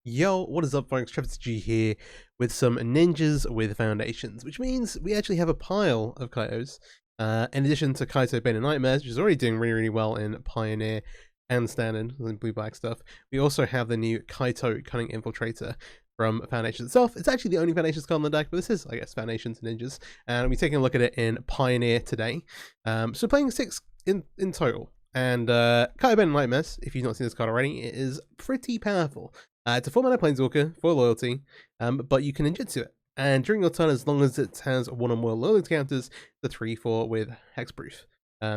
Yo, what is up, folks? MTG here with some ninjas with foundations, which means we actually have a pile of Kaitos. In addition to Kaito Bane of Nightmares, which is already doing really, really well in Pioneer and Standard, and blue-black stuff. We also have the new Kaito Cunning Infiltrator from Foundations itself. It's actually the only Foundations card on the deck, but this is, I guess, Foundations Ninjas. And we're taking a look at it in Pioneer today. So playing 6 in total. And Kaito Bane of Nightmares, if you've not seen this card already, it is pretty powerful. It's a 4-mana Planeswalker for loyalty, but you can ninjutsu it. And during your turn, as long as it has one or more loyalty counters, the 3/4 with hexproof.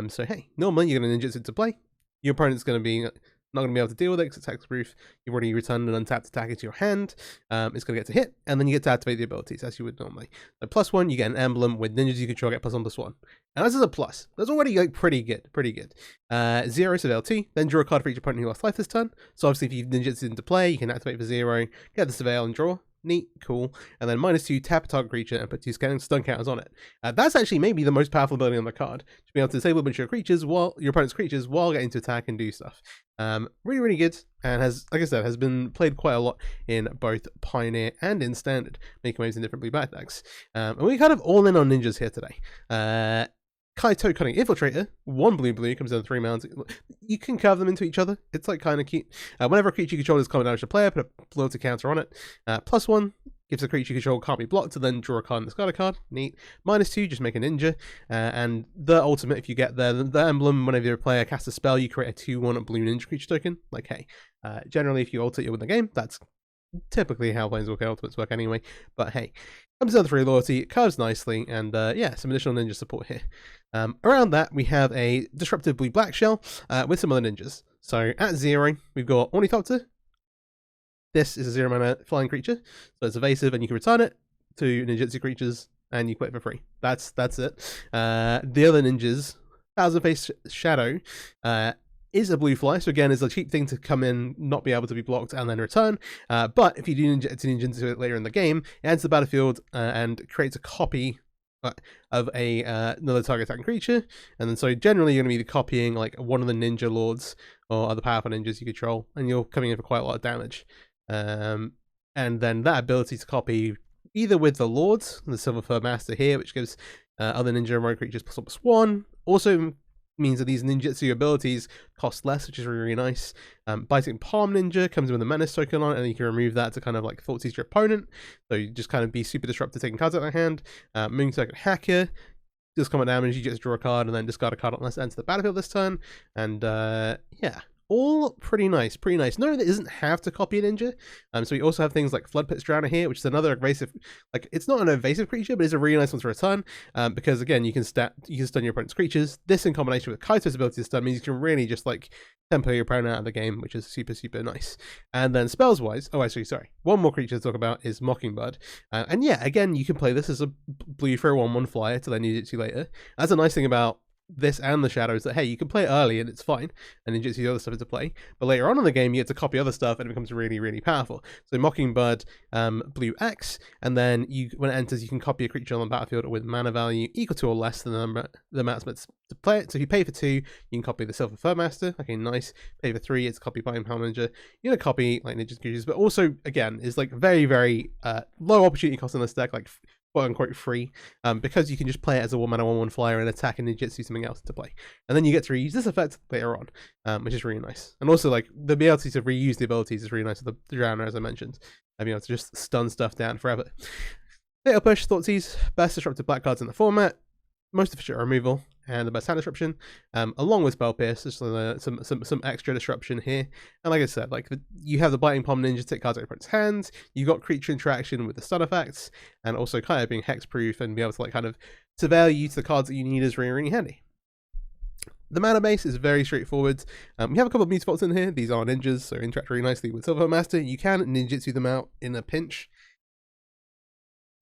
So hey, normally you're going to ninjutsu to play. Your opponent's going to be not going to be able to deal with it because it's hexproof. You've already returned an untapped attack into your hand. It's going to get to hit, and then you get to activate the abilities as you would normally. So +1, you get an emblem with ninjas you control get +1/+1. And this is a plus. That's already like pretty good. 0 Surveil 2, then draw a card for each opponent who lost life this turn. So obviously if you've ninjutsu into play, you can activate for 0, get the Surveil and draw. Neat, cool. And then -2, tap a target creature and put 2 stun counters on it. That's actually maybe the most powerful ability on the card, to be able to disable a bunch of creatures while your opponent's creatures while getting to attack and do stuff. Really, really good, and has, like I said, has been played quite a lot in both Pioneer and in Standard, making waves in different blue-black decks. And we kind of all in on ninjas here today. Kaito Cunning Infiltrator, 1 blue comes down to 3 mounds. You can curve them into each other. It's like kind of cute. Whenever a creature you control is common damage to player, put a loyalty counter on it. +1 gives a creature you control can't be blocked to then draw a card and discard a card. Neat. -2, just make a ninja. And the ultimate, if you get there, the emblem, whenever your player casts a spell, you create a 2/1 blue ninja creature token. Like, hey, generally if you ult it, you win the game. That's typically how Planeswalker ultimates work anyway. But hey, comes down to 3 loyalty, it curves nicely, and yeah, some additional ninja support here. Around that, we have a disruptive blue-black shell with some other ninjas. So at 0, we've got Ornithopter. This is a 0-mana flying creature, so it's evasive, and you can return it to ninjutsu creatures, and you play it for free. That's it. The other ninjas, Thousand Face Shadow, is a blue fly, so again, is a cheap thing to come in, not be able to be blocked, and then return. But if you do ninjutsu it later in the game, it enters the battlefield and creates a copy of another target attacking creature, and then so generally you're going to be copying like one of the ninja lords or other powerful ninjas you control, and you're coming in for quite a lot of damage. And then that ability to copy either with the lords, the Silver Fur Master here, which gives other ninja and rogue creatures +1/+1, also means that these ninjutsu abilities cost less, which is really, really nice. Biting Palm Ninja comes with a menace token on it, and you can remove that to kind of like thought seize your opponent. So you just kind of be super disruptive taking cards out of their hand. Moon Circuit Hacker does combat damage, you just draw a card and then discard a card unless it enters the battlefield this turn. And yeah, all pretty nice, No, that doesn't have to copy a ninja. So we also have things like Flood Pits Drowner here, which is another evasive, like it's not an evasive creature, but it's a really nice one to return. Because again, you can stun your opponent's creatures. This in combination with Kaito's ability to stun means you can really just like tempo your opponent out of the game, which is super, super nice. And then spells wise, oh actually, sorry, one more creature to talk about is Mockingbird. And yeah, again, you can play this as a blue for a 1/1 flyer to then use it later. That's a nice thing about this and the shadow is that, hey, you can play it early and it's fine, and then just use other stuff into play, but later on in the game you get to copy other stuff and it becomes really, really powerful. So Mockingbird, blue X, and then when it enters you can copy a creature on the battlefield with mana value equal to or less than the amount to play it. So if you pay for 2, you can copy the Silver Fur Master. Okay, nice. Pay for 3, it's copy by Palm Ninja. You're gonna copy like ninja creatures, but also again is like very, very low opportunity cost in this deck, like quote unquote free, because you can just play it as a 1-mana 1/1 flyer and attack and ninjutsu something else to play, and then you get to reuse this effect later on, which is really nice. And also like the ability to reuse the abilities is really nice with the Drowner, as I mentioned, being able to just stun stuff down forever. Fatal Push, Thoughtseize, best disruptive black cards in the format, most efficient removal, and the best hand disruption, along with Spell Pierce, just some extra disruption here. And like I said, like you have the Biting Palm Ninja take cards out of your opponent's hands, you got creature interaction with the stun effects, and also kind of being hexproof and be able to like kind of surveil you to the cards that you need is really, really handy. The mana base is very straightforward. We have a couple of Mutafolks in here. These are ninjas, so interact really nicely with Silver Master. You can ninjutsu them out in a pinch.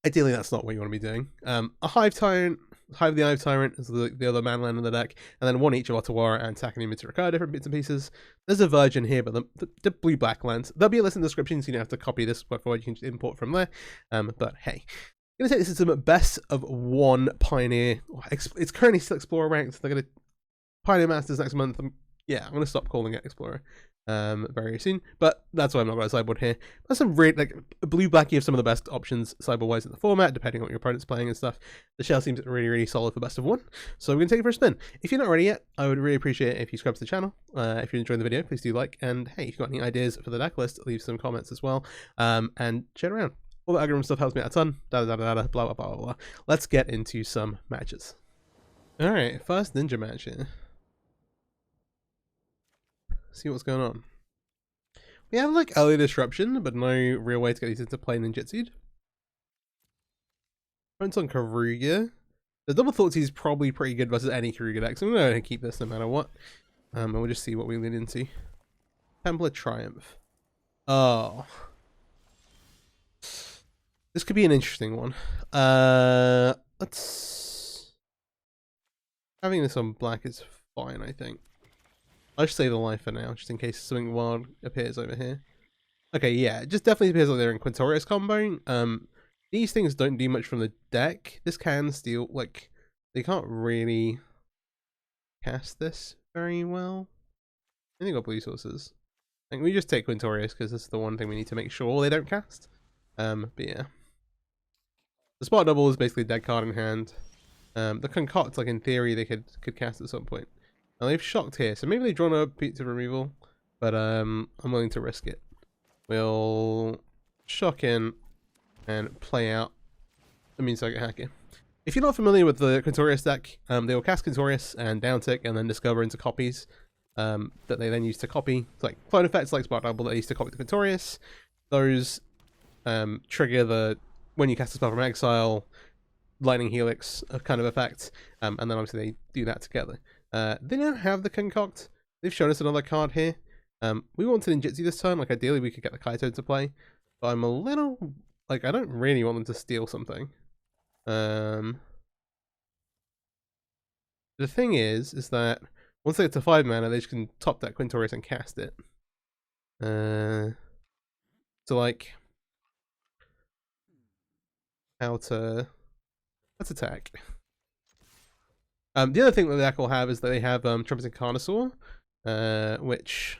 Ideally, that's not what you want to be doing. A Hive Tyrant, Hive the Hive Tyrant is the other mana land in the deck, and then 1 each of Otawara and Takanimi to recur different bits and pieces. There's a Virgin here, but the blue-black lands. There'll be a list in the description, so you don't have to copy this forward, you can just import from there. But hey, I'm going to take this as some best of 1 Pioneer. It's currently still Explorer ranked. They're going to Pioneer Masters next month. yeah, I'm gonna stop calling it Explorer very soon. But that's why I'm not got a sideboard here. There's some really like blue black. You have some of the best options sideboard wise in the format, depending on what your opponent's playing and stuff. The shell seems really solid for best of one. So we're gonna take it for a spin. If you're not ready yet, I would really appreciate it if you subscribe to the channel. If you're enjoying the video, please do like. And hey, if you've got any ideas for the deck list, leave some comments as well. And share it around. All the algorithm stuff helps me out a ton. Blah blah blah. Let's get into some matches. All right, first ninja match here. See what's going on. We have like early disruption, but no real way to get these into play ninjutsu'd. Points on Karuga. The double Thoughtseize is probably pretty good versus any Karuga deck, so I'm going to keep this no matter what. And we'll just see what we lead into. Temple of Triumph. Oh. This could be an interesting one. Let's... Having this on black is fine, I think. I'll just save the life for now, just in case something wild appears over here. Okay, yeah, it just definitely appears like they're in Quintorius combo. These things don't do much from the deck. This can steal, like, they can't really cast this very well. I think they got blue sources. I think we just take Quintorius because this is the one thing we need to make sure they don't cast. But yeah. The spot double is basically a dead card in hand. The concoct, like in theory, they could cast at some point. Now they've shocked here, so maybe they've drawn a pizza removal, but I'm willing to risk it. We'll shock in and play out the Mean Circuit Hacker. If you're not familiar with the Quintorius deck, they will cast Quintorius and downtick and then discover into copies that they then use to copy. It's like clone effects like Spot Double that they use to copy the Quintorius. Those trigger the, when you cast a spell from exile, Lightning Helix kind of effect, and then obviously they do that together. They don't have the concoct. They've shown us another card here. We want to ninjutsu this turn. Like ideally we could get the Kaito into play, but I'm a little like I don't really want them to steal something. The thing is that once they get to 5 mana, they just can top that Quintorius and cast it. So like let's attack. The other thing that the deck will have is that they have Trumpet and Carnosaur, which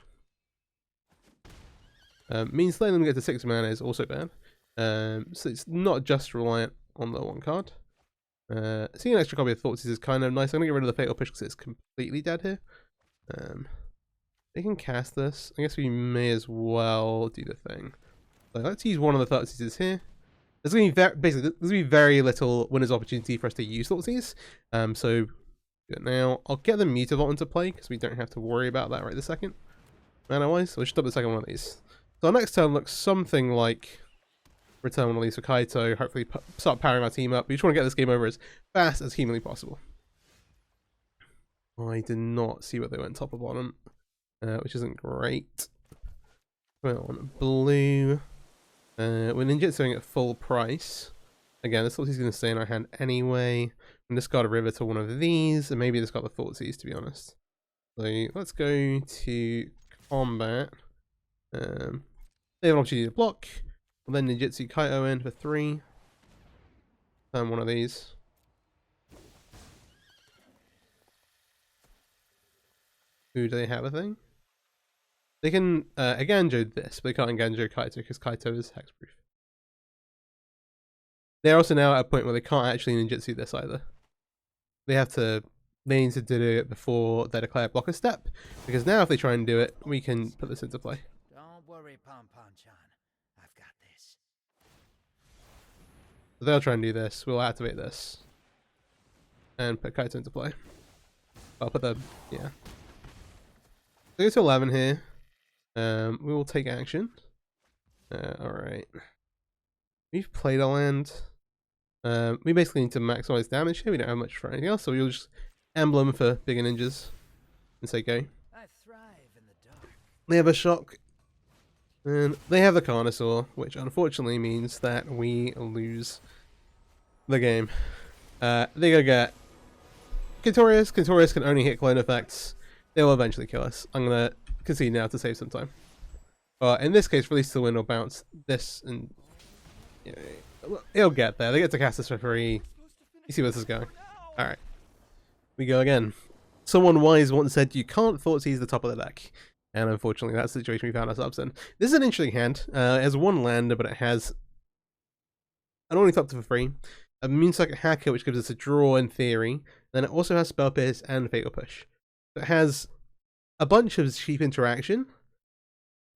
means letting them get to 6 mana is also bad. So it's not just reliant on the one card. Seeing an extra copy of Thoughtseize is kind of nice. I'm going to get rid of the Fatal Push because it's completely dead here. They can cast this. I guess we may as well do the thing. So let's use one of the Thoughtseizes here. There's going to be basically there's going to be very little winner's opportunity for us to use Thoughtseize. So now I'll get the Mutavault into play because we don't have to worry about that right this second. Mana-wise, so we'll just up the second one of these. So our next turn looks something like return one of these for Kaito. Hopefully start powering our team up. We just want to get this game over as fast as humanly possible. I did not see what they went top or bottom, which isn't great. Well, blue. We're ninjutsuing at full price. Again, this Thoughtseize is going to stay in our hand anyway. And discard a river to one of these, and maybe discard the Thoughtseize, to be honest. So let's go to combat. They have an opportunity to block. We'll then ninjutsu Kaito in for 3. Turn one of these. Ooh, do they have a thing? They can Ganjo this, but they can't Ganjo Kaito because Kaito is hexproof. They're also now at a point where they can't actually ninjutsu this either. They need to do it before they declare blocker step, because now if they try and do it, we can put this into play. Don't worry, Pom-Pom-chan. I've got this. So they'll try and do this. We'll activate this and put Kaito into play. I'll put the yeah. So go to 11 here. We will take action. Alright. We've played a land. We basically need to maximize damage here. We don't have much for anything else, so we'll just emblem for bigger ninjas and say go. I thrive in the dark. They have a shock. And they have the Carnosaur, which unfortunately means that we lose the game. They're gonna get Quintorius. Quintorius can only hit clone effects. They will eventually kill us. I'm gonna concede now to save some time. But in this case, release the win or bounce this, and yeah, it'll get there. They get to cast this for free. You see where this is going. Alright. We go again. Someone wise once said you can't Thoughtseize the top of the deck. And unfortunately, that's the situation we found ourselves in. This is an interesting hand. It has one lander, but it has an Ornithopter for free, a Moonsucker Hacker, which gives us a draw in theory. Then it also has Spell Pierce and Fatal Push. It has a bunch of cheap interaction.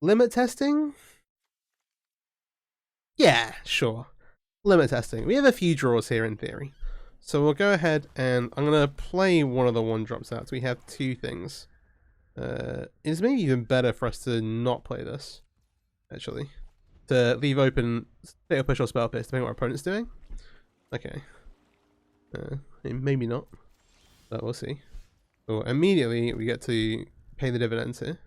Limit testing? Yeah, sure. Limit testing. We have a few draws here in theory. So we'll go ahead and I'm going to play one of the 1-drops out. So we have 2 things. It's maybe even better for us to not play this, actually. To leave open Fatal Push or Spell Pierce, depending on what our opponent's doing. Okay. Maybe not. But we'll see. So immediately we get to pay the dividends here.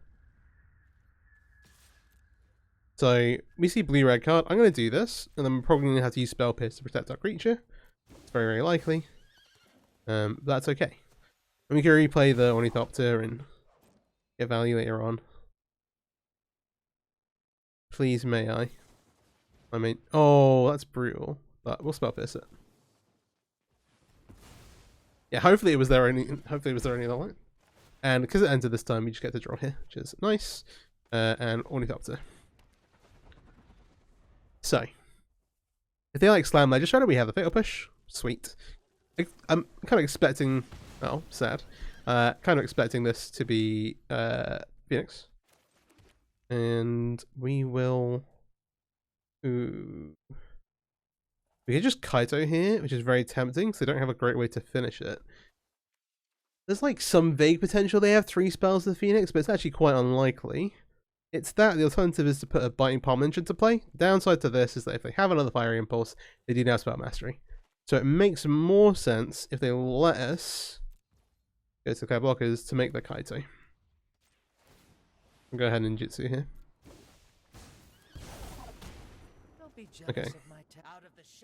So we see blue-red card. I'm going to do this, and then we're probably going to have to use Spell Pierce to protect our creature. It's very, very likely. That's okay. And we can replay the Ornithopter and get value later on. Please, may I? I mean, oh, that's brutal. But we'll Spell Pierce it. Yeah, hopefully it was there only. Hopefully it was there only the line. And because it entered this time, we just get to draw here, which is nice. And Ornithopter. So, if they like Slam Ledger Shadow, we have the Fatal Push. Sweet. I'm kind of expecting. Oh, sad. Kind of expecting this to be Phoenix. And we will. Ooh. We could just Kaito here, which is very tempting because they don't have a great way to finish it. There's like some vague potential they have 3 spells with Phoenix, but it's actually quite unlikely. It's that the alternative is to put a Biting Palm Lynch into play. The downside to this is that if they have another Fiery Impulse, they do now Spell Mastery. So it makes more sense if they let us go to Clear Blockers to make the Kaito. I'll go ahead and Ninjutsu here. Okay.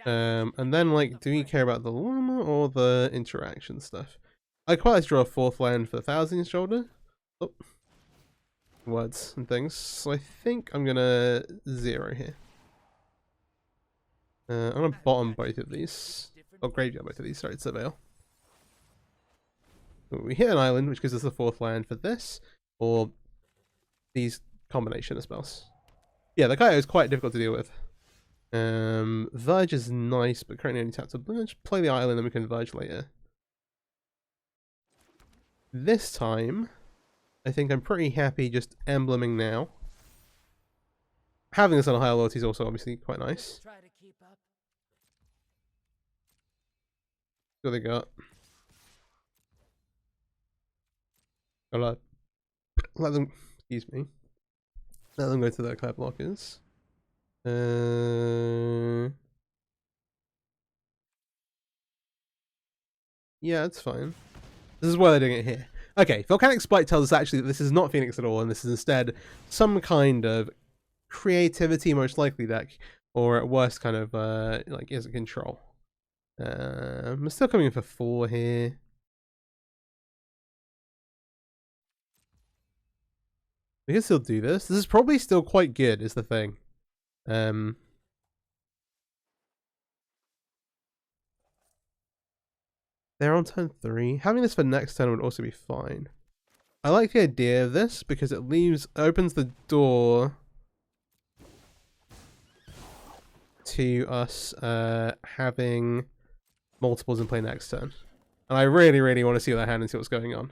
And then, like, do we care about the Llama or the interaction stuff? I'd quite like to draw a 4th land for the Thousand Shoulder. Oh. Words and things. So I think I'm gonna 0 here. I'm gonna bottom both of these. Oh, graveyard both of these. Sorry, it's Surveil. We hit an island, which gives us the 4th land for this, or these combination of spells. Yeah, the Kaito is quite difficult to deal with. Verge is nice, but currently only taps a Just play the island, then we can Verge later. This time, I think I'm pretty happy just embleming now. Having this on a higher loyalty is also obviously quite nice. What they got? I'll let them, excuse me. Let them go to their Clear Blockers. Yeah, it's fine. This is why they're doing it here. Okay, Volcanic Spike tells us actually that this is not Phoenix at all, and this is instead some kind of creativity, most likely deck, or at worst kind of like is a control. I'm still coming in for 4 here. We can still do this. This is probably still quite good, is the thing. They're on turn 3. Having this for next turn would also be fine. I like the idea of this because it opens the door to us having multiples in play next turn. And I really, really want to see that hand and see what's going on.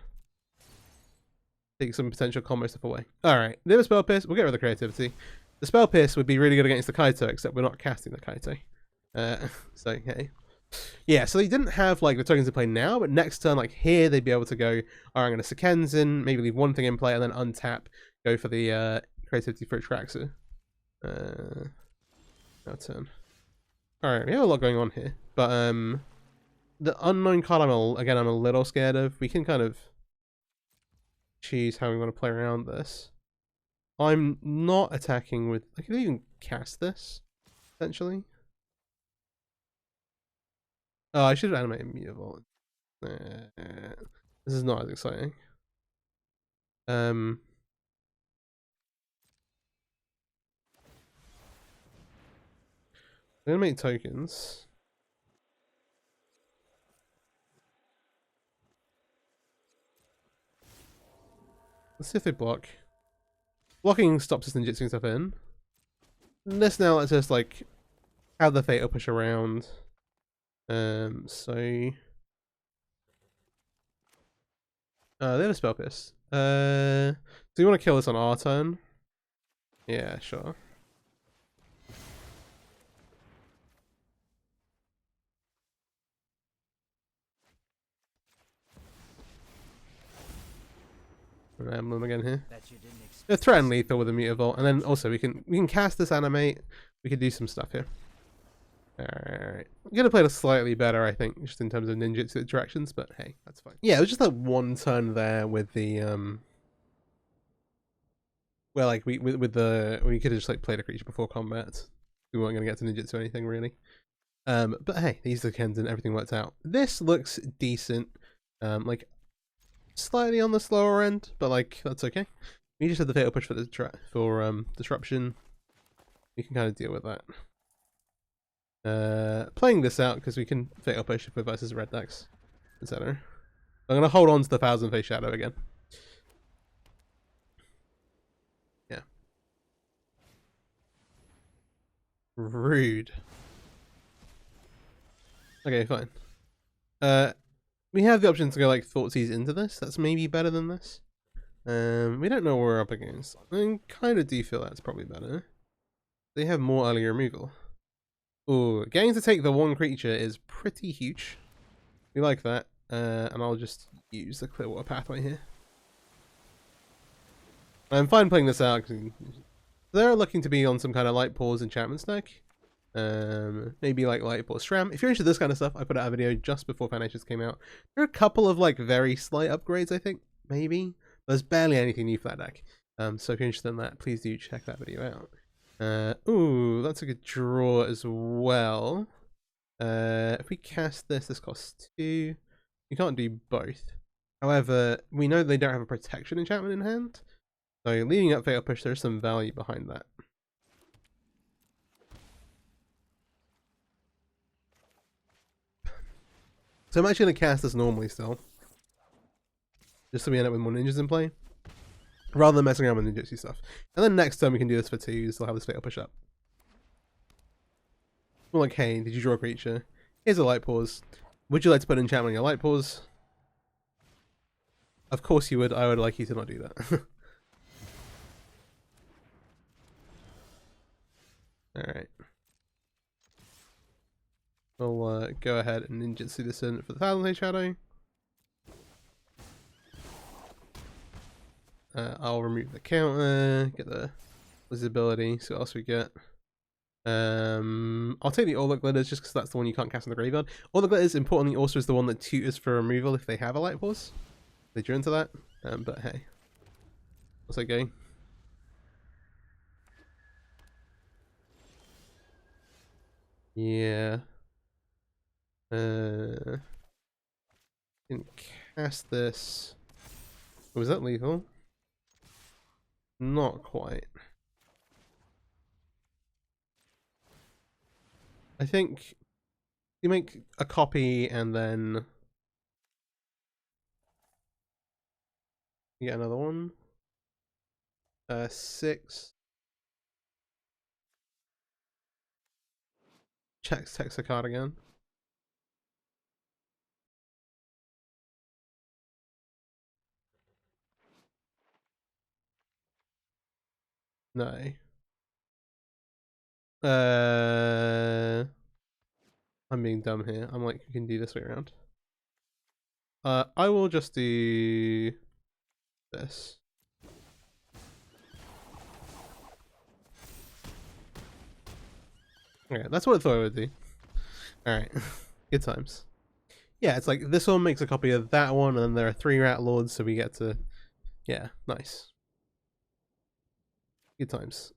Take some potential combo stuff away. Alright, they have a Spell Pierce. We'll get rid of the creativity. The Spell Pierce would be really good against the Kaito, except we're not casting the Kaito. So, hey. Yeah, so they didn't have like the tokens in play now, but next turn, like here, they'd be able to go, alright, I'm going to Sekenzin, maybe leave one thing in play, and then untap, go for the creativity for Traxxas. Our turn. Alright, we have a lot going on here, but the unknown card I'm a little scared of. We can kind of choose how we want to play around this. I'm not attacking with, I could even cast this, potentially. Oh, I should have animated Mutavault. This is not as exciting. I'm gonna make tokens. Let's see if they block. Blocking stops us ninjutsuing stuff in. And this now lets us like have the Fatal push around. So they have a spell pierce. So you want to kill this on our turn? Yeah, sure. An emblem again here. Threaten lethal with a Mutavault, and then also we can cast this animate. We can do some stuff here. Alright. I'm gonna play this slightly better, I think, just in terms of ninjutsu interactions, but hey, that's fine. Yeah, it was just that one turn there with the well, like we could have just like played a creature before combat. We weren't gonna get to ninjutsu or anything really. But hey, these are the Kens and everything worked out. This looks decent. Like slightly on the slower end, but like that's okay. We just had the Fatal push for the disruption. We can kind of deal with that. Playing this out because we can Fatal push if we're versus red decks, etc. I'm gonna hold on to the 1000 Face Shadow again. Yeah. Rude. Okay, fine. We have the option to go like Thoughtseize into this. That's maybe better than this. We don't know what we're up against. I kind of do feel that's probably better. They have more early removal. Ooh, getting to take the one creature is pretty huge. We like that. And I'll just use the Clearwater Pathway here. I'm fine playing this out because they're looking to be on some kind of Light Pause enchantment stack. Maybe like Light Pause Shram. If you're into this kind of stuff, I put out a video just before Foundations came out. There are a couple of like very slight upgrades, I think. Maybe. There's barely anything new for that deck. So if you're interested in that, please do check that video out. Ooh, that's a good draw as well. If we cast this, this costs 2. You can't do both. However, we know they don't have a protection enchantment in hand. So leading up Fatal Push, there's some value behind that. So I'm actually going to cast this normally still. Just so we end up with more ninjas in play. Rather than messing around with ninjutsu stuff. And then next turn we can do this for 2, so I'll have this Fatal Push up. More like, hey, did you draw a creature? Here's a Light Pause. Would you like to put an enchantment on your Light Pause? Of course you would. I would like you to not do that. Alright. We'll go ahead and ninjutsu this in for the 1000 Day Shadow. I'll remove the counter, get the visibility, see what else we get. I'll take the Orlick Glitters just because that's the one you can't cast in the graveyard. Orlick Glitters, importantly, also is the one that tutors for removal if they have a Light Pause. They drew into that, but hey. What's that going? Yeah. Can cast this. Was that lethal? Not quite. I think you make a copy and then you get another one. 6. Checks text a card again. No. I'm being dumb here. I'm like, you can do this way around. I will just do this. Okay, that's what I thought I would do. Alright, good times. Yeah, it's like this one makes a copy of that one, and then there are 3 Rat Lords, so we get to... Yeah, nice. Good times.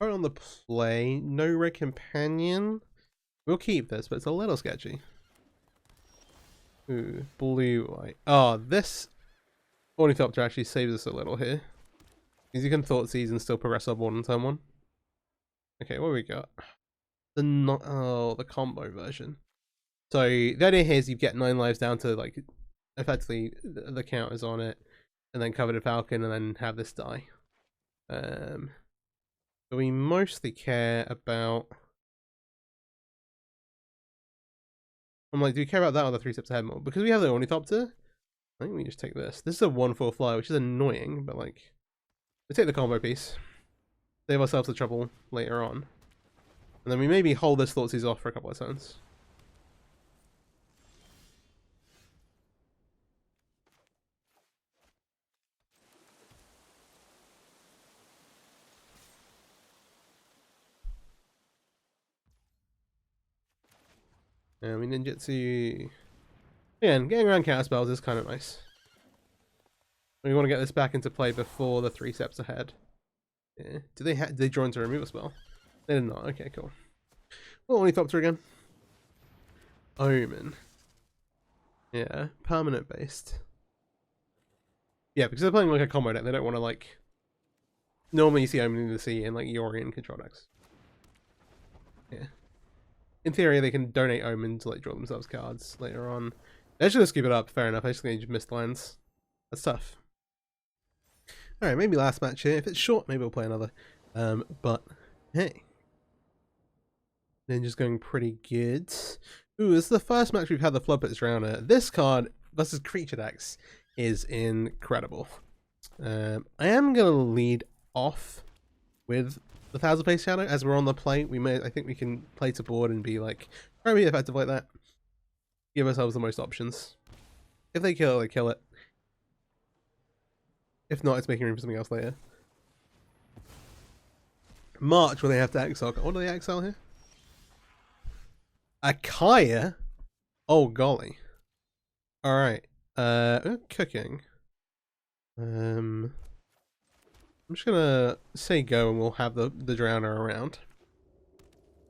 Right on the play, no Red Companion. We'll keep this, but it's a little sketchy. Ooh, blue, white. Oh, this Ornithopter actually saves us a little here. Because you can Thoughtseize and still progress our board on turn 1. Okay, what have we got? The combo version. So the idea here is you get 9 lives down to like effectively the counters on it, and then Coveted Falcon, and then have this die. But we mostly care about. I'm like, do we care about that or the 3 steps ahead more? Because we have the Ornithopter. I think we just take this. This is a 1/4 fly, which is annoying, but like, we take the combo piece, save ourselves the trouble later on, and then we maybe hold this Thoughtseize off for a couple of turns. And we ninjutsu. Again, getting around counter spells is kind of nice. We want to get this back into play before the 3 steps ahead. Yeah. Did they draw into a removal spell? They did not. Okay, cool. Well, Ornithopter again. Omen. Yeah, permanent based. Yeah, because they're playing like a combo deck, they don't want to like. Normally you see Omen in the Sea in like Yori and control decks. Yeah. In theory, they can donate Omen to like draw themselves cards later on. They should just keep it up. Fair enough. I just think they just missed lines. That's tough. All right, maybe last match here. If it's short, maybe we'll play another. But hey, Ninja's going pretty good. Ooh, this is the first match we've had the Floodpits Drowner. This card versus creature decks is incredible. I am gonna lead off with the Thousand Face Shadow as we're on the play. I think we can play to board and be like very effective like that. Give ourselves the most options. If they kill it, they kill it. If not, it's making room for something else later. March, where they have to exile. What do they exile here? Akaya? Oh, golly. Alright. Cooking. I'm just gonna say go and we'll have the Drowner around.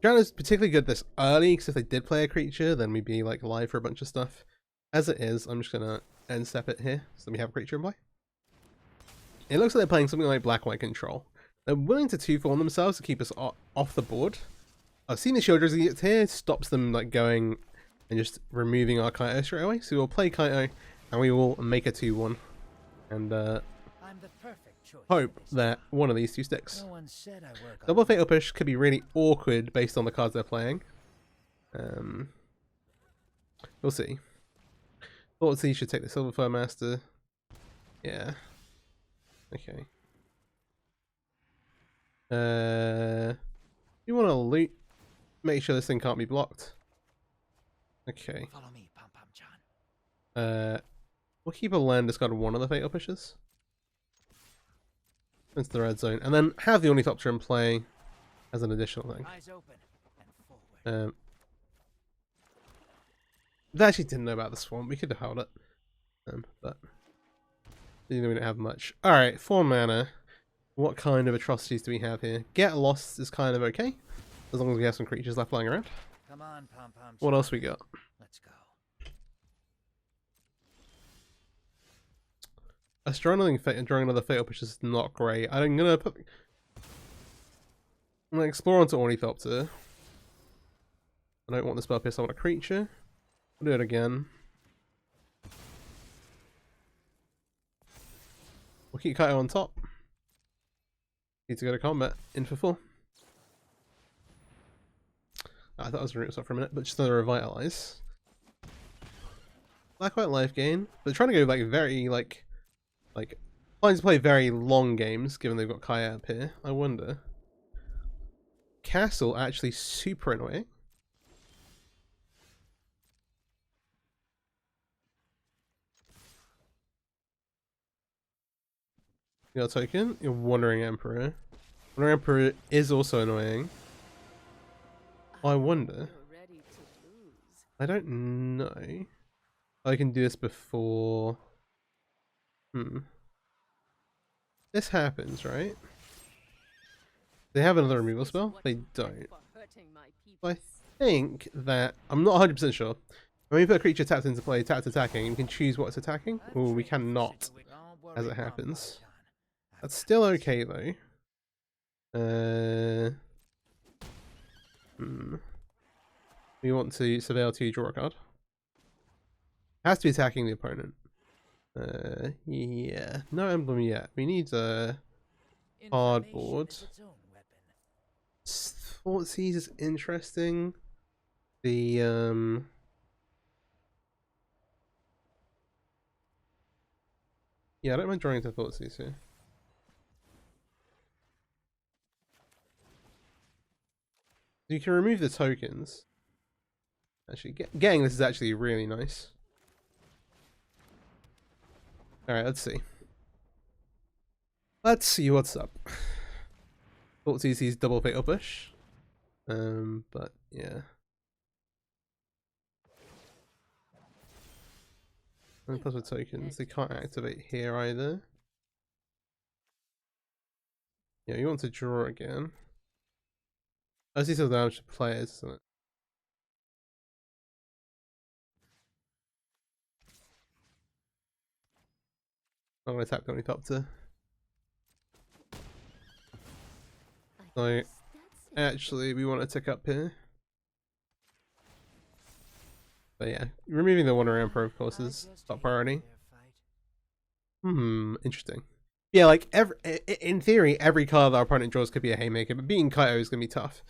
Drowner's particularly good this early, because if they did play a creature, then we'd be like live for a bunch of stuff. As it is, I'm just gonna end step it here, so we have a creature in play. It looks like they're playing something like Black-White Control. They're willing to 2-4 on themselves to keep us off the board. I've seen the Shield Jersey here, stops them like going and just removing our Kaito straight away. So we'll play Kaito and we will make a 2-1. And hope that one of these 2 sticks. Double Fatal Push could be really awkward based on the cards they're playing. We'll see. Thoughtseize should take the Silver Fur Master. Yeah. Okay. You want to loot? Make sure this thing can't be blocked. Okay. Follow me, Pom-Pom-chan. We'll keep a land discard one of the Fatal Pushes into the red zone, and then have the Ornithopter in play as an additional thing. Eyes open and forward. They actually didn't know about the Swamp. We could have held it, but we don't have much. All right, 4 mana. What kind of atrocities do we have here? Get Lost is kind of okay, as long as we have some creatures left lying around. Come on, Pom-Pom. What else we got? Let's go. Drawing another Fatal Push is not great. I'm gonna explore onto Ornithopter. I don't want the Spell Pierce, I want a creature. I'll do it again. We'll keep Kaito on top. Need to go to combat. In for 4. I thought I was going to for a minute, but just another Revitalize. Black-White life gain, but trying to go like very planning to play very long games, given they've got Kaya up here. I wonder. Castle actually super annoying. You got a token? You're Wandering Emperor. Wandering Emperor is also annoying. I wonder. I don't know. I can do this before. This happens, right? They have another removal spell? They don't. I think that... I'm not 100% sure. When we put a creature tapped into play, tapped attacking, we can choose what it's attacking. Or we cannot, as it happens. That's still okay, though. We want to surveil to draw a card. Has to be attacking the opponent. Yeah. No emblem yet. We need a cardboard. Thoughtseize is interesting. The yeah, I don't mind drawing into Thoughtseize here. You can remove the tokens. Actually, getting this is actually really nice. Alright, let's see. Let's see what's up. Thoughtseize's double fatal push. But yeah. And plus with tokens, they can't activate here either. Yeah, you want to draw again. I see some damage to players, isn't it? I'm gonna attack the Omnitopter. So actually we want to tick up here. But yeah, removing the one around pro of course is top priority. Interesting. Yeah, like in theory, every card that our opponent draws could be a haymaker, but being Kaito is gonna be tough,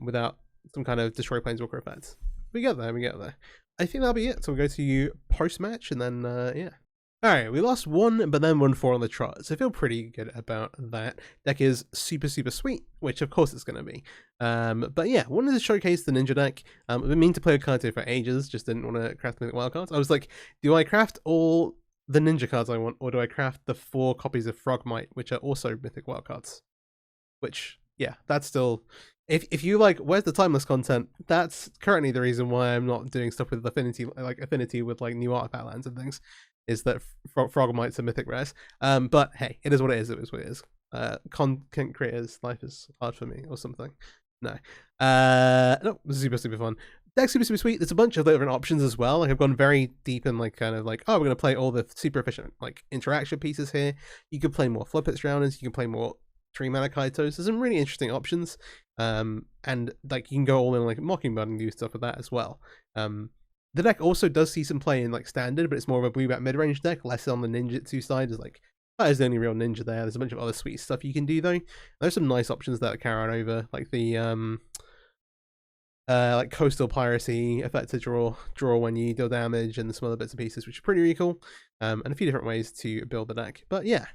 without some kind of destroy planeswalker effect. We get there, we get there. I think that'll be it. So we'll go to post match and then yeah. Alright, we lost 1, but then won 4 on the trot, so I feel pretty good about that. Deck is super sweet, which of course it's going to be. But yeah, wanted to showcase the Ninja deck. I've been meaning to play a Kaito for ages, just didn't want to craft Mythic Wildcards. I was like, do I craft all the Ninja cards I want, or do I craft the 4 copies of Frogmite, which are also Mythic Wildcards? Which, yeah, that's still... If you like, where's the timeless content? That's currently the reason why I'm not doing stuff with affinity with like new artifact lands and things. Is that Frogmites are mythic rares. But hey, it is what it is. It is what it is. Content creators, life is hard for me, or something. No. No, super fun. Deck's super sweet. There's a bunch of different options as well. Like I've gone very deep in like kind of like, oh, we're gonna play all the super efficient like interaction pieces here. You could play more Flip It Drowners, you can play more 3-mana Kaitos. There's some really interesting options. And like you can go all in like Mockingbird and do stuff with that as well. The deck also does see some play in like standard, but it's more of a blue back mid-range deck, less on the ninjutsu side. Is like that is the only real ninja there. There's a bunch of other sweet stuff you can do though. There's some nice options that carry on over, like the like coastal piracy effect to draw when you deal damage, and some other bits and pieces, which is pretty cool. And a few different ways to build the deck. But yeah,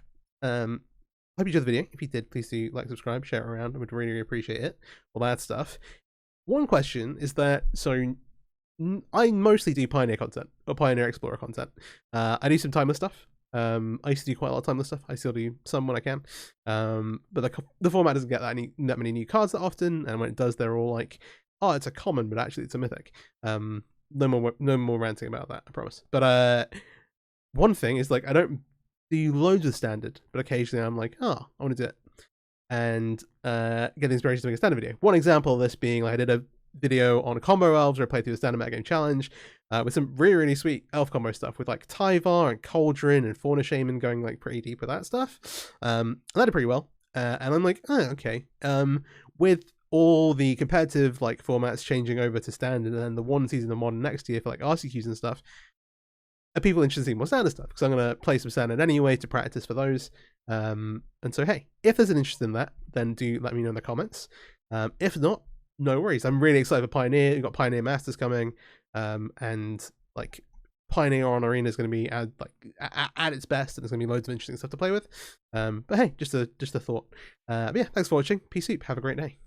hope you enjoyed the video. If you did, please do like, subscribe, share it around. I would really appreciate it. All that stuff. One question is that I mostly do Pioneer content, or Pioneer Explorer content. I do some timeless stuff. I used to do quite a lot of timeless stuff. I still do some when I can. But the format doesn't get that many new cards that often, and when it does, they're all like, oh, it's a common, but actually it's a mythic. No more ranting about that, I promise. But one thing is like I don't do loads of standard, but occasionally I'm like, oh, I want to do it, and get the inspiration to make a standard video. One example of this being like I did a video on combo elves where I played through the standard metagame challenge with some really sweet elf combo stuff with like Tyvar and Cauldron and Fauna Shaman, going like pretty deep with that stuff. And that did pretty well. And I'm like, oh, okay. With all the competitive like formats changing over to standard, and then the one season of modern next year for like RCQs and stuff, are people interested in seeing more standard stuff? Because I'm going to play some standard anyway to practice for those. And so hey, if there's an interest in that, then do let me know in the comments. If not, no worries. I'm really excited for Pioneer. We've got Pioneer Masters coming, and like Pioneer on Arena is going to be at its best, and there's going to be loads of interesting stuff to play with. But hey, just a thought. But yeah, thanks for watching. Peace out. Have a great day.